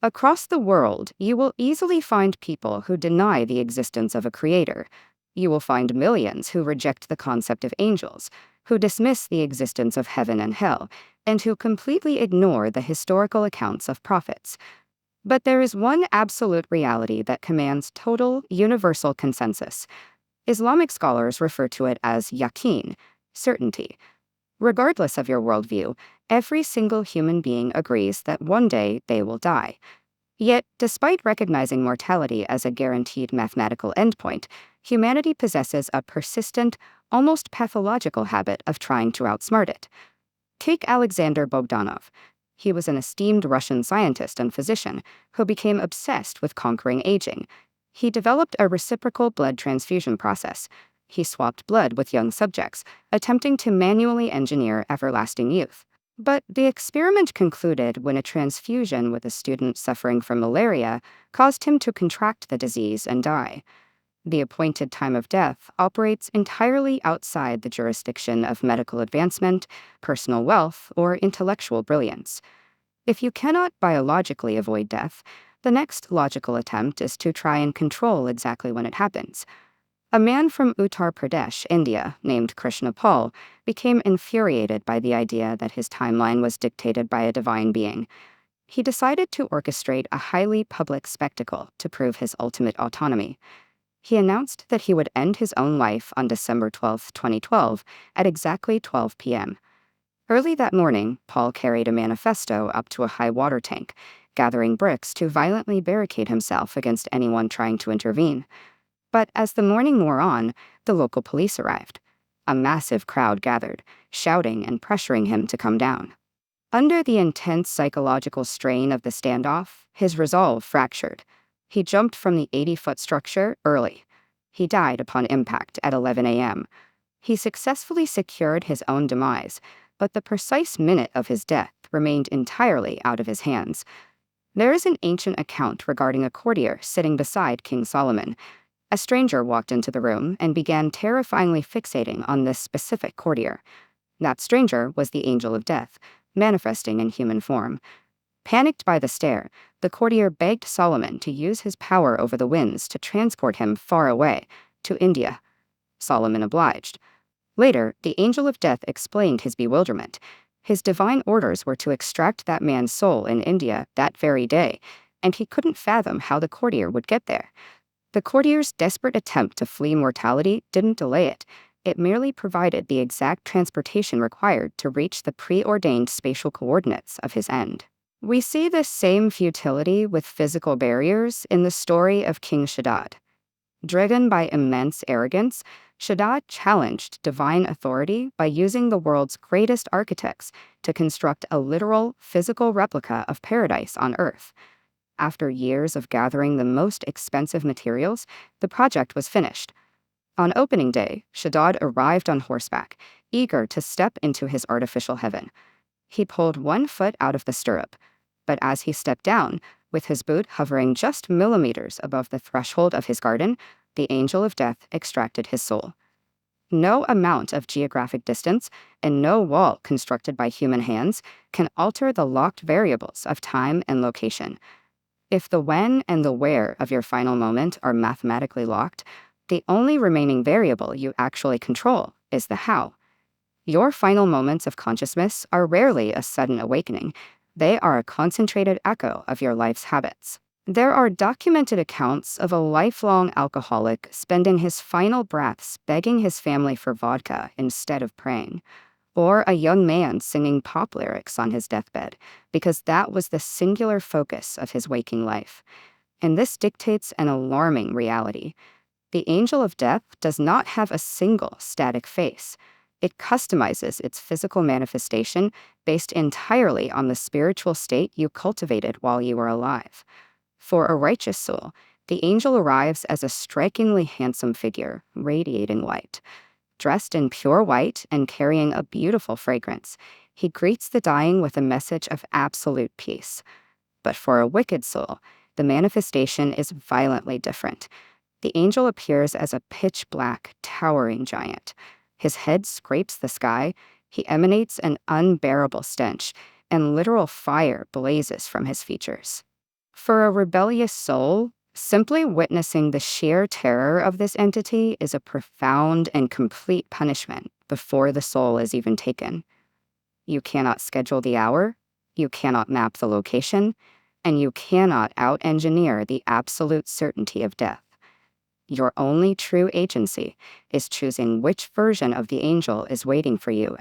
Across the world, you will easily find people who deny the existence of a creator. You will find millions who reject the concept of angels, who dismiss the existence of heaven and hell, and who completely ignore the historical accounts of prophets. But there is one absolute reality that commands total, universal consensus. Islamic scholars refer to it as yaqeen, certainty. Regardless of your worldview, every single human being agrees that one day they will die. Yet, despite recognizing mortality as a guaranteed mathematical endpoint, humanity possesses a persistent, almost pathological habit of trying to outsmart it. Take Alexander Bogdanov. He was an esteemed Russian scientist and physician who became obsessed with conquering aging. He developed a reciprocal blood transfusion process. He swapped blood with young subjects, attempting to manually engineer everlasting youth. But the experiment concluded when a transfusion with a student suffering from malaria caused him to contract the disease and die. The appointed time of death operates entirely outside the jurisdiction of medical advancement, personal wealth, or intellectual brilliance. If you cannot biologically avoid death, the next logical attempt is to try and control exactly when it happens. A man from Uttar Pradesh, India, named Krishna Pal, became infuriated by the idea that his timeline was dictated by a divine being. He decided to orchestrate a highly public spectacle to prove his ultimate autonomy. He announced that he would end his own life on December 12, 2012, at exactly 12 p.m. Early that morning, Paul carried a manifesto up to a high water tank, gathering bricks to violently barricade himself against anyone trying to intervene. But as the morning wore on, the local police arrived. A massive crowd gathered, shouting and pressuring him to come down. Under the intense psychological strain of the standoff, his resolve fractured. He jumped from the 80-foot structure early. He died upon impact at 11 a.m. He successfully secured his own demise, but the precise minute of his death remained entirely out of his hands. There is an ancient account regarding a courtier sitting beside King Solomon. A stranger walked into the room and began terrifyingly fixating on this specific courtier. That stranger was the angel of death, manifesting in human form. Panicked by the stare, the courtier begged Solomon to use his power over the winds to transport him far away, to India. Solomon obliged. Later, the angel of death explained his bewilderment. His divine orders were to extract that man's soul in India that very day, and he couldn't fathom how the courtier would get there. The courtier's desperate attempt to flee mortality didn't delay it. It merely provided the exact transportation required to reach the preordained spatial coordinates of his end. We see this same futility with physical barriers in the story of King Shaddad. Driven by immense arrogance, Shaddad challenged divine authority by using the world's greatest architects to construct a literal, physical replica of paradise on Earth. After years of gathering the most expensive materials, the project was finished. On opening day, Shaddad arrived on horseback, eager to step into his artificial heaven. He pulled 1 foot out of the stirrup, but as he stepped down, with his boot hovering just millimeters above the threshold of his garden, the angel of death extracted his soul. No amount of geographic distance and no wall constructed by human hands can alter the locked variables of time and location. If the when and the where of your final moment are mathematically locked, the only remaining variable you actually control is the how. Your final moments of consciousness are rarely a sudden awakening. They are a concentrated echo of your life's habits. There are documented accounts of a lifelong alcoholic spending his final breaths begging his family for vodka instead of praying, or a young man singing pop lyrics on his deathbed, because that was the singular focus of his waking life. And this dictates an alarming reality. The angel of death does not have a single static face. It customizes its physical manifestation based entirely on the spiritual state you cultivated while you were alive. For a righteous soul, the angel arrives as a strikingly handsome figure, radiating light. Dressed in pure white and carrying a beautiful fragrance, he greets the dying with a message of absolute peace. But for a wicked soul, the manifestation is violently different. The angel appears as a pitch-black, towering giant. His head scrapes the sky, he emanates an unbearable stench, and literal fire blazes from his features. For a rebellious soul, simply witnessing the sheer terror of this entity is a profound and complete punishment before the soul is even taken. You cannot schedule the hour, you cannot map the location, and you cannot out-engineer the absolute certainty of death. Your only true agency is choosing which version of the angel is waiting for you